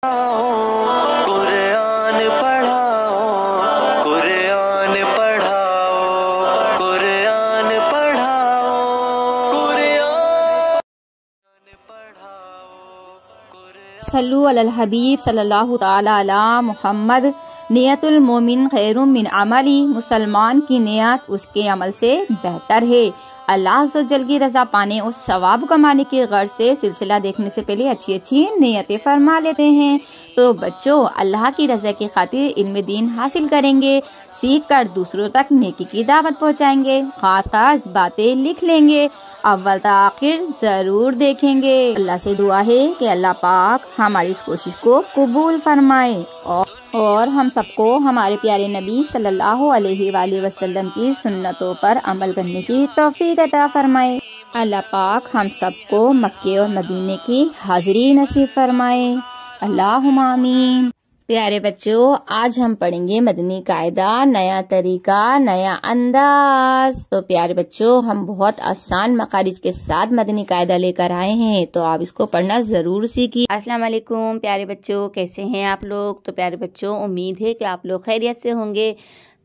कुरान पढ़ाओ, कुरान पढ़ाओ, कुरान पढ़ाओ, कुरान पढ़ाओ। सल्लु अलल हबीब सल्लल्लाहु ताला अला मुहम्मद। नियतुल मोमिन खैरुम मिन अमली। मुसलमान की नियत उसके अमल से बेहतर है। अल्लाह अज़्ज़ वजल की रजा पाने और सवाब कमाने की गर्ज से सिलसिला देखने से पहले अच्छी अच्छी नियतें फरमा लेते हैं। तो बच्चों, अल्लाह की रजा की खातिर इल्म दीन हासिल करेंगे, सीख कर दूसरों तक नेकी की दावत पहुँचाएंगे, खास खास बातें लिख लेंगे, अव्वल तक आखिर जरूर देखेंगे। अल्लाह से दुआ है कि अल्लाह पाक हमारी इस कोशिश को कबूल फरमाए और हम सबको हमारे प्यारे नबी सल्लल्लाहु अलैहि वसल्लम की सुन्नतों पर अमल करने की तौफीक अता फरमाए। अल्लाह पाक हम सबको मक्के और मदीने की हाजिरी नसीब फरमाए। अल्लाहुम्मा आमीन। प्यारे बच्चों, आज हम पढ़ेंगे मदनी कायदा, नया तरीका, नया अंदाज। तो प्यारे बच्चों, हम बहुत आसान मखारिज के साथ मदनी कायदा लेकर आए हैं, तो आप इसको पढ़ना जरूर सीखिए। अस्सलाम वालेकुम प्यारे बच्चों, कैसे हैं आप लोग? तो प्यारे बच्चों, उम्मीद है कि आप लोग खैरियत से होंगे।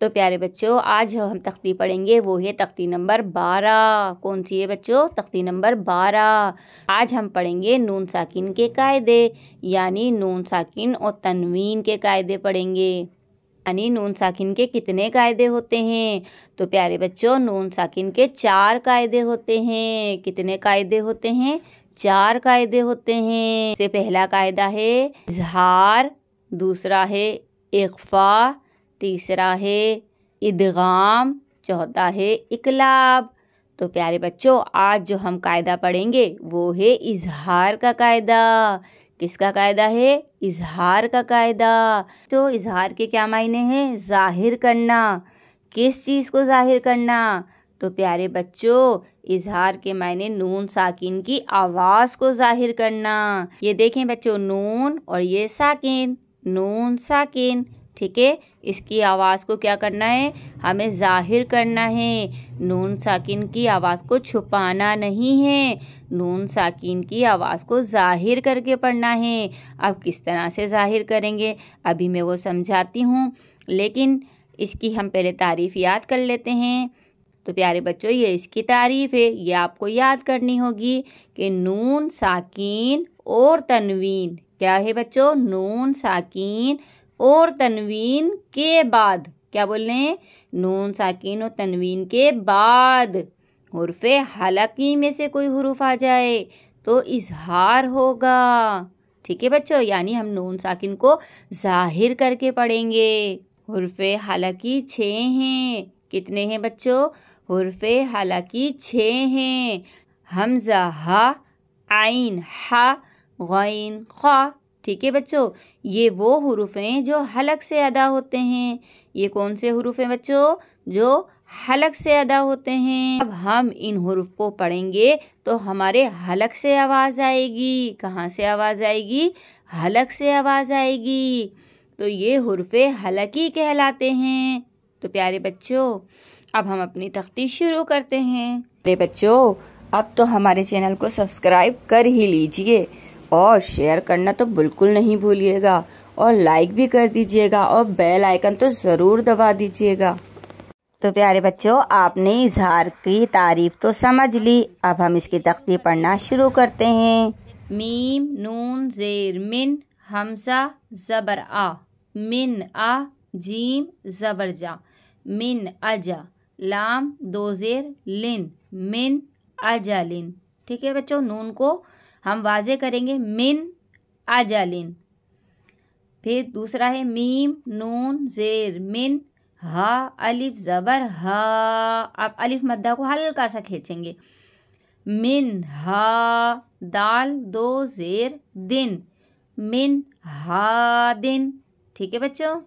तो प्यारे बच्चों, आज जो हम तख्ती पढ़ेंगे वो है तख्ती नंबर 12। कौन सी है बच्चों? तख्ती नंबर 12। आज हम पढ़ेंगे नून साकिन के कायदे, यानी नून साकिन और तनवीन के कायदे पढ़ेंगे। यानी नून साकिन के कितने कायदे होते हैं? तो प्यारे बच्चों, नून साकिन के 4 कायदे होते हैं। कितने कायदे होते हैं? 4 कायदे होते हैं। से पहला कायदा है इजहार, दूसरा है इख्फा, तीसरा है इदगाम, चौथा है इकलाब। तो प्यारे बच्चों, आज जो हम कायदा पढ़ेंगे वो है इजहार का कायदा। किसका कायदा है? इजहार का कायदा। तो इजहार के क्या मायने हैं? जाहिर करना। किस चीज़ को जाहिर करना? तो प्यारे बच्चों, इजहार के मायने नून साकिन की आवाज़ को जाहिर करना। ये देखें बच्चों, नून और ये साकिन, नून साकिन, ठीक है। इसकी आवाज़ को क्या करना है? हमें जाहिर करना है। नून साकिन की आवाज़ को छुपाना नहीं है, नून साकिन की आवाज़ को जाहिर करके पढ़ना है। अब किस तरह से जाहिर करेंगे अभी मैं वो समझाती हूँ, लेकिन इसकी हम पहले तारीफ़ याद कर लेते हैं। तो प्यारे बच्चों, ये इसकी तारीफ़ है, ये आपको याद करनी होगी कि नून साकिन और तनवीन क्या है बच्चों? नून साकिन और तनवीन के बाद, क्या बोल रहे हैं? नून साकिन और तनवीन के बाद हुर्फ़े हलकी में से कोई हुरूफ आ जाए तो इजहार होगा, ठीक है बच्चों। यानी हम नून साकिन को जाहिर करके पढ़ेंगे। हुर्फ़े हलकी 6 हैं। कितने हैं बच्चों? हुर्फ़े हलकी 6 हैं। हमज़ा, हा, आइन, हा, गैन, खा, ठीक है बच्चों। ये वो हुरूफ हैं जो हलक से अदा होते हैं। ये कौन से हुरूफ हैं बच्चों? जो हलक से अदा होते हैं। अब हम इन हुरूफ को पढ़ेंगे तो हमारे हलक से आवाज़ आएगी। कहाँ से आवाज़ आएगी? हलक से आवाज़ आएगी। तो ये हुरूफ़े हलकी कहलाते हैं। तो प्यारे बच्चों, अब हम अपनी तख्ती शुरू करते हैं। प्यारे बच्चों, अब तो हमारे चैनल को सब्सक्राइब कर ही लीजिए और शेयर करना तो बिल्कुल नहीं भूलिएगा, और लाइक भी कर दीजिएगा, और बेल आइकन तो ज़रूर दबा दीजिएगा। तो प्यारे बच्चों, आपने इजहार की तारीफ तो समझ ली। अब हम इसकी तख्ती पढ़ना शुरू करते हैं। मीम नून ज़ेर मिन, हमज़ा ज़बर आ, मिन आ, जीम ज़बर जा, मिन अजा, लाम 2 ज़ेर लिन, मिन अजालिन, ठीक है बच्चों। नून को हम वाज़े करेंगे, मिन अजालिन। फिर दूसरा है मीम नून ज़ेर मिन, हा अलिफ ज़बर हा। अब अलिफ मद्दा को हल्का सा खींचेंगे, मिन हा, दाल 2 ज़ेर दिन, मिन हा दिन, ठीक है बच्चों।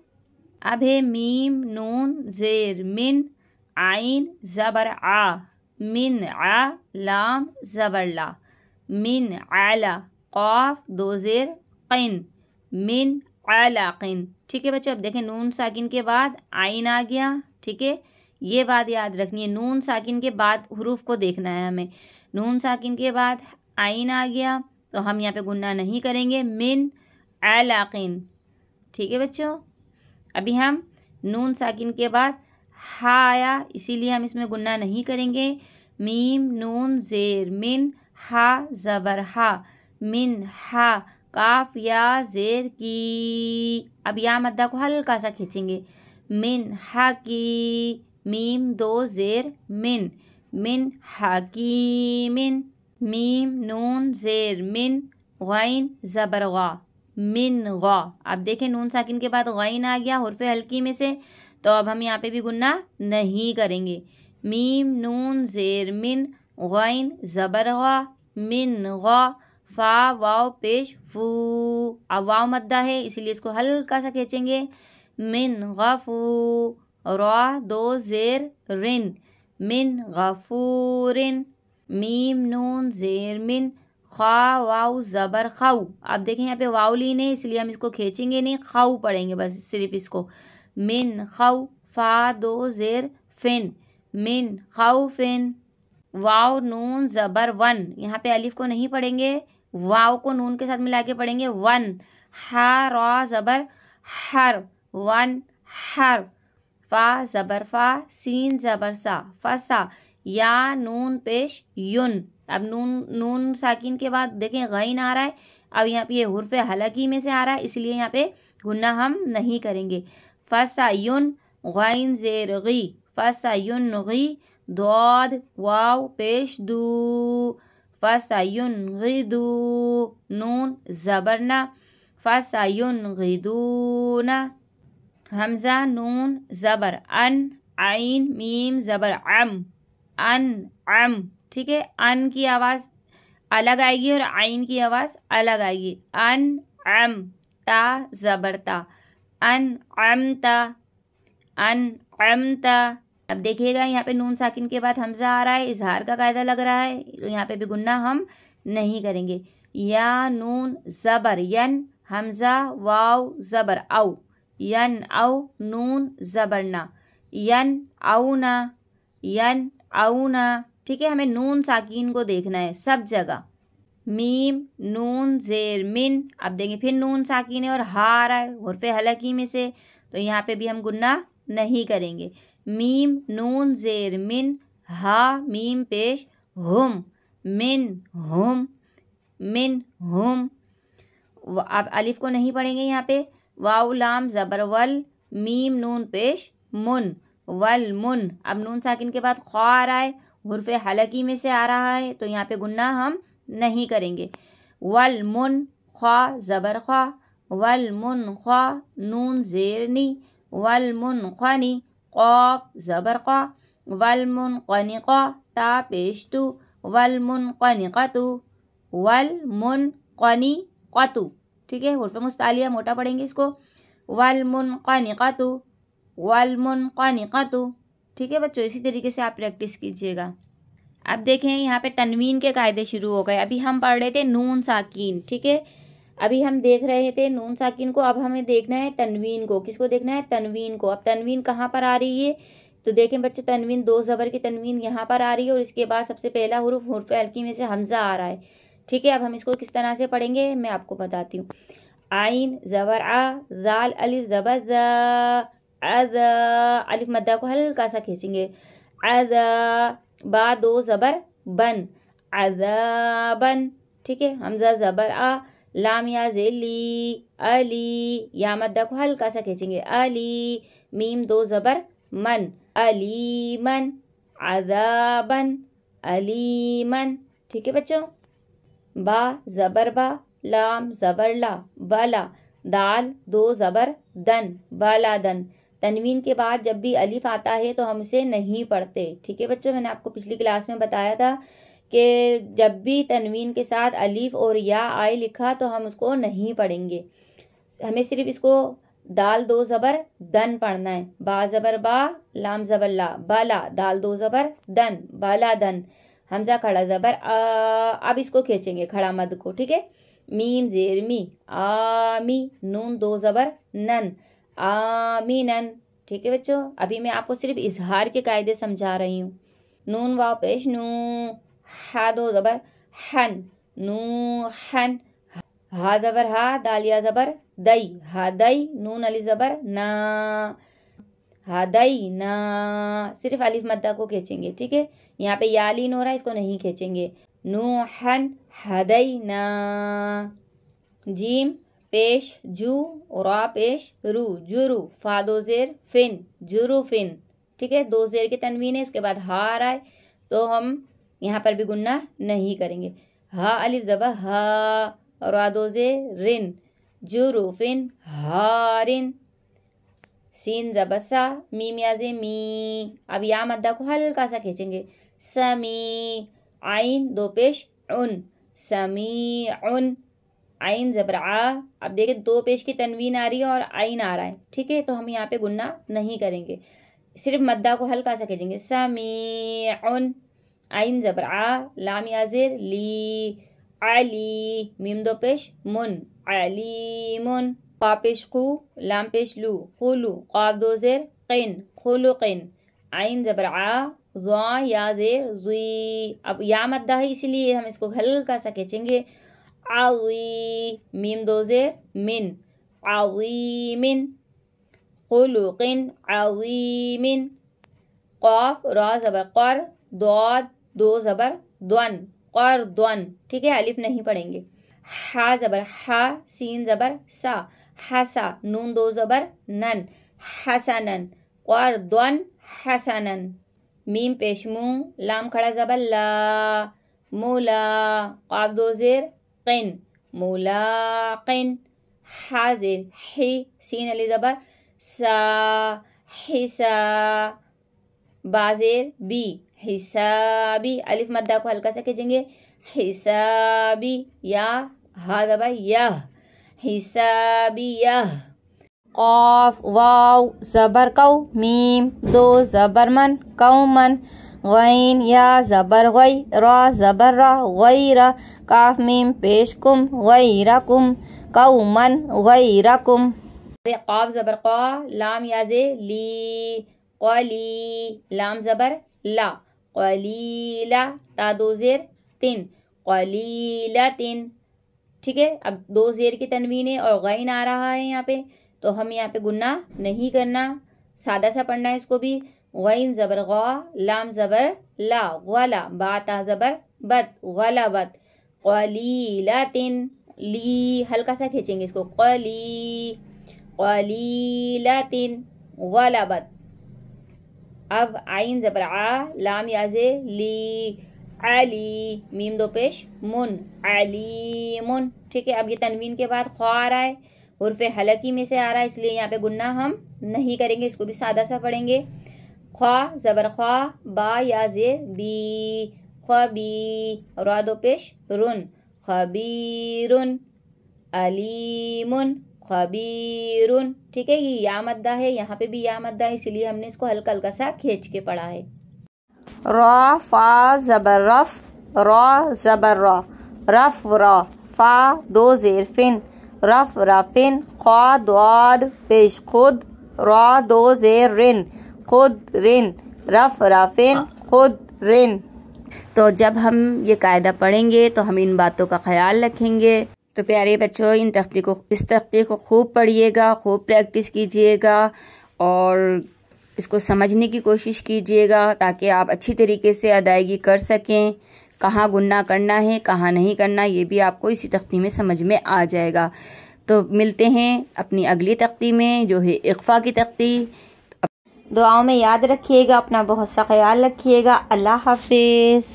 अब है मीम नून ज़ेर मिन, आइन ज़बर आ, मिन आ, लाम ज़बर ला, मिन आला, क़ाफ 2 ज़ेर क़िन, मिन आलाक़िन, ठीक है बच्चों। अब देखें, नून साकिन के बाद आइन आ गया, ठीक है। ये बात याद रखनी है, नून साकिन के बाद हुरूफ को देखना है हमें। नून साकिन के बाद आइन आ गया तो हम यहाँ पे गुन्ना नहीं करेंगे। मिन अलाकिन। ठीक है बच्चों, अभी हम नून साकिन के बाद हा आया, इसीलिए हम इसमें गुन्ना नहीं करेंगे। मीम नून जेर मिन, हा ज़बर हा, मिन हा, काफ या जेर की। अब या मद्दा को हल्का सा खींचेंगे। मिन हा की, मीम दो जेर मिन, मिन हाकीमिन। मीम नून जेर मिन, गैन ज़बर गा, मिन गा। अब देखें नून साकिन के बाद गैन आ गया हुर्फ़े हल्की में से, तो अब हम यहाँ पे भी गुन्ना नहीं करेंगे। मीम नून जेर मिन, गैन ज़बर गा, मिन गा, फा वाव पेश फू। अब वाव मद्दा है इसीलिए इसको हल्का सा खींचेंगे। मिन गफू, रा दो जेर रिन, मिन गफूरिन। मीम नून जेर मिन, खा वाव ज़बर खाऊ। अब देखें यहाँ पे वाव लीन है इसलिए हम इसको खींचेंगे नहीं, खाऊ पढ़ेंगे बस सिर्फ इसको। मिन खाऊ, फा दो जेर फिन, मिन खाऊ फिन। वाव नून ज़बर वन, यहाँ पे अलिफ को नहीं पढ़ेंगे, वाव को नून के साथ मिला के पढ़ेंगे वन। हा रा ज़बर हर, वन हर। फा ज़बर फा, सीन ज़बर सा, फसा। या नून पेश युन। अब नून साकिन के बाद देखें गैन आ रहा है, अब यहाँ पे ये हुर्फ़े हलकी में से आ रहा है इसलिए यहाँ पे गुन्ना हम नहीं करेंगे। फसा युन, गैन जेर गी, फसा युन गी, दौद वाव पेश दू, फसा युन गी दू। नून ज़बरना, फसा युन गी दूना। हमज़ा नून ज़बर अन, आइन मीम ज़बर अम, अन अम। ठीक है, अन की आवाज़ अलग आएगी और आइन की आवाज़ अलग आएगी। अन अम, ता ज़बर ता, अन अमता, अन अमता। अब देखिएगा यहाँ पे नून साकिन के बाद हमज़ा आ रहा है, इजहार का कायदा लग रहा है, तो यहाँ पे भी गुन्ना हम नहीं करेंगे। या नून ज़बर यन, हमज़ा वाव ज़बर औ, यन औ, नून ज़बरना, यन औना, यन औना। ठीक है, हमें नून साकिन को देखना है सब जगह। मीम नून जेर मिन, अब देंगे फिर नून साकिन है और हा आ रहा है हुर्फ़े हलकी में से, तो यहाँ पे भी हम गुन्ना नहीं करेंगे। मीम नून जेर मिन, हा मीम पेश हुम, मिन हुम, मिन हुम। अब अलिफ को नहीं पढ़ेंगे यहाँ पे। वाव लाम ज़बर वल, मीम नून पेश मुन, वल मुन। अब नून साकिन के बाद ख्वा आ रहा है, हुर्फ़े हलकी में से आ रहा है, तो यहाँ पे गुन्ना हम नहीं करेंगे। वल मुन, ख्वा ज़बर ख्वा, वल मुन ख्वा, नून ज़ेरनी, वल मुन ख्वानी, क़ाफ ज़बर क़ा, वल मुन क़निक़ा, ता पेश तू, वल मुन क़निक़तु, वल मुन क़निक़तु। ठीक है, हुर्फ़े मुस्तालिया मोटा पढ़ेंगे इसको। वल मुन क़निक़तु, वल मुन क़निक़तु। ठीक है बच्चों, इसी तरीके से आप प्रैक्टिस कीजिएगा। अब देखें यहाँ पे तनवीन के कायदे शुरू हो गए। अभी हम पढ़ रहे थे नून साकिन, ठीक है, अभी हम देख रहे थे नून साकिन को, अब हमें देखना है तनवीन को। किसको देखना है? तनवीन को। अब तनवीन कहाँ पर आ रही है? तो देखें बच्चों, तनवीन दो ज़बर की तनवीन यहाँ पर आ रही है और इसके बाद सबसे पहला हुर्फ़ हुर्फ़े हल्की में से हमज़ा आ रहा है। ठीक है, अब हम इसको किस तरह से पढ़ेंगे मैं आपको बताती हूँ। आइन ज़बर आ, ज़ाल अलिफ ज़बर ज़, अज़, अलिफ मद्दा को हल्का सा खींचेंगे। अज़, बा दो ज़बर बन, अज़बन। ठीक है, हमज़ा ज़बर आ, लाम या ज़ेली, अली, या मद्दा को हल्का सा खींचेंगे। अली, मीम दो ज़बर मन, अलीमन, अज़ाबन, अलीमन। ठीक है बच्चों, बा ज़बर बा, लाम ज़बर ला, बाला, दाल दो ज़बर दन, बाला दन। तनवीन के बाद जब भी अलिफ आता है तो हम इसे नहीं पढ़ते। ठीक है बच्चों, मैंने आपको पिछली क्लास में बताया था कि जब भी तनवीन के साथ अलिफ और या आए लिखा तो हम उसको नहीं पढ़ेंगे, हमें सिर्फ इसको दाल दो ज़बर दन पढ़ना है। बा ज़बर बा, लाम ज़बर ला, बाला, दाल दो ज़बर दन, बाला दन। हमज़ा खड़ा ज़बर अब इसको खींचेंगे खड़ा मद को। ठीक है, मीम ज़ेर मी, आमी, नून दो ज़बर नन, आमीनन। ठीक है बच्चों, अभी मैं आपको सिर्फ इजहार के कायदे समझा रही हूँ। नून वाव पेश नू, हा दो ज़बर हन, नू हन, हा ज़बर हा, दाल या ज़बर दई, हदई, नून अली ज़बर ना, हदई ना। सिर्फ अलिफ मद्दा को खींचेंगे, ठीक है। यहाँ पे या लीन हो रहा है, इसको नहीं खींचेंगे। नूहन हदई ना। जीम पेश जू, रा पेश रू, जुरू, फा दो जेर फिन, जुरू फिन, ठीक है। दो जेर की तनवीन है, उसके बाद हा आ रहा है, तो हम यहाँ पर भी गुन्ना नहीं करेंगे। हा अलिफ ज़बर हा, रा दो जेर रिन, जुरू फिन हारिन। सीन ज़बर सा, मीम याजे मी। अब या मद्दा को हल्का सा खींचेंगे। समी, आइन दो पेश उन, समी उन। आइन ज़बर आ। अब देखिए दो पेश की तनवीन आ रही है और आइन आ रहा है, ठीक है। तो हम यहाँ पे गुन्ना नहीं करेंगे, सिर्फ मद्दा को हल्का सा खींचेंगे। समी उन, आइन ज़बर आ, लाम याजिर ली, अली, मीम दो पेश मुन, अलीमुन। क़ा पेश क़ू, लाम पेश लू, क़ुलू, क़ाफ दो ज़ेर क़िन, ख़ुलुक़िन। आइन ज़बर आ, ज़ा या ज़ेर ज़ी। अब या मद्दा है इसलिए हम इसको हल्का सा खींचेंगे। अज़ी, मीम दो ज़ेर मिन, अज़ीमिन। ख़ुलुक़िन अज़ीमिन। क़ाफ रा ज़बर क़र, दौद दो ज़बर द्वन, क़र द्वन, ठीक है। अलिफ नहीं पढ़ेंगे। हा ज़बर हा, सीन ज़बर सा, हसा, नून दो ज़बर नन, हसनन। क़र द्वन हसनन। मीम पेश मुँह, लाम खड़ा ज़बर ला, मुला, क़ाफ दो ज़ेर क़िन, मुलाक़िन। हा ज़ेर ही, सीन अली ज़बर सा, हिसा। बाज़ेर बी, हिसाबी। अलिफ मद्दा को हल्का सा खींचेंगे। हिसाबी। या हा ज़बर यह, हिसाबियह। क़ाफ वाव ज़बर कौ, मीम दो ज़बर मन, कौमन। गैन या ज़बर गई, रा ज़बर रा, गैरा। काफ मीम पेश कुम, गैरकुम, कौमन गैरकुम। क़ाफ ज़बर क़ा, लाम याजे ली, क़ली, लाम ज़बर ला, क़लीला। ता दो ज़ेर तिन, क़लीलतिन, ठीक है। अब दो ज़ेर की तनवीन है और गैन आ रहा है यहाँ पे, तो हम यहाँ पे गुन्ना नहीं करना, सादा सा पढ़ना है इसको भी। गैन ज़बर गा, लाम ज़बर ला, गला, बा ता ज़बर बत, गलबत। क़लीलतिन, ली हल्का सा खींचेंगे इसको, क़ली, क़लीलतिन, गलबत। अब आइन ज़बर आ, लाम याजे ली, अली, मीम दो पेश मुन, अलीमुन, ठीक है। अब ये तनवीन के बाद ख्वा आ रहा है, हुर्फ़े हलकी में से आ रहा है, इसलिए यहाँ पे गुन्ना हम नहीं करेंगे, इसको भी सादा सा पढ़ेंगे। ख्वा ज़बर ख्वा, बा या ज़ेर बी, ख़बी, रा दो पेश रुन, खबीरुन। अलीमुन, खबीरुन, ठीक है। ये या मद्दा है, यहाँ पे भी या मद्दा है, इसलिए हमने इसको हल्का हल्का सा खींच के पढ़ा है। रा फा ज़बर रफ, रा ज़बर रा, रफ रा। फा दो ज़ेर फिन, रफ रफिन। ख्वा द्वाद पेश खुद, रा दो ज़ेर रिन, खुद रिन, रफ रफिन, खुद रिन। तो जब हम ये कायदा पढ़ेंगे तो हम इन बातों का ख्याल रखेंगे। तो प्यारे बच्चों, इस तख्ते को खूब पढ़िएगा, खूब प्रैक्टिस कीजिएगा और इसको समझने की कोशिश कीजिएगा ताकि आप अच्छी तरीके से अदायगी कर सकें। कहाँ गुन्ना करना है, कहाँ नहीं करना, ये भी आपको इसी तख्ती में समझ में आ जाएगा। तो मिलते हैं अपनी अगली तख्ती में, जो है इक़फ़ा की तख्ती। दुआओं में याद रखिएगा, अपना बहुत सा ख्याल रखिएगा। अल्लाह हाफ़िज़।